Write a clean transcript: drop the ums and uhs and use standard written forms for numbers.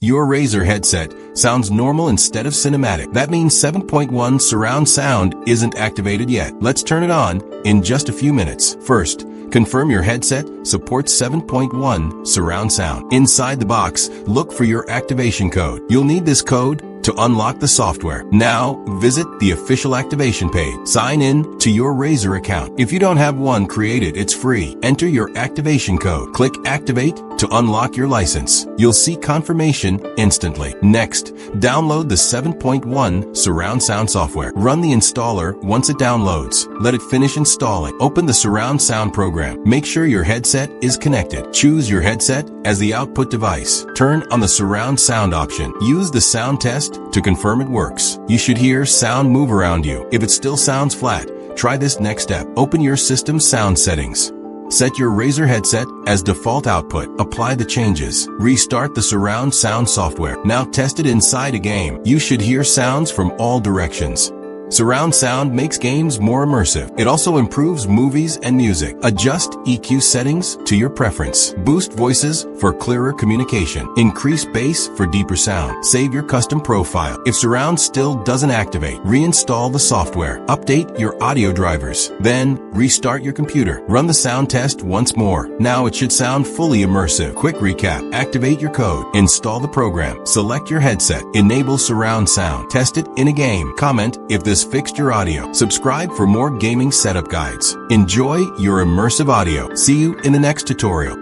Your Razer headset sounds normal instead of cinematic. That means 7.1 surround sound isn't activated yet. Let's turn it on in just a few minutes. First, confirm your headset supports 7.1 surround sound. Inside the box, look for your activation code. You'll need this code to unlock the software. Now, visit the official activation page. Sign in to your Razer account. If you don't have one created, it's free. Enter your activation code. Click Activate to unlock your license. You'll see confirmation instantly. Next, download the 7.1 surround sound software. Run the installer once it downloads. Let it finish installing. Open the surround sound program. Make sure your headset is connected. Choose your headset as the output device. Turn on the surround sound option. Use the sound test to confirm it works. You should hear sound move around you. If it still sounds flat, try this next step. Open your system sound settings. Set your Razer headset as default output. Apply the changes. Restart the surround sound software. Now test it inside a game. You should hear sounds from all directions. Surround sound makes games more immersive. It also improves movies and music. Adjust EQ settings to your preference. Boost voices for clearer communication. Increase bass for deeper sound. Save your custom profile. If surround still doesn't activate, reinstall the software. Update your audio drivers. Then restart your computer. Run the sound test once more. Now it should sound fully immersive. Quick recap. Activate your code. Install the program. Select your headset. Enable surround sound. Test it in a game. Comment if this fixed your audio. Subscribe for more gaming setup guides. Enjoy your immersive audio. See you in the next tutorial.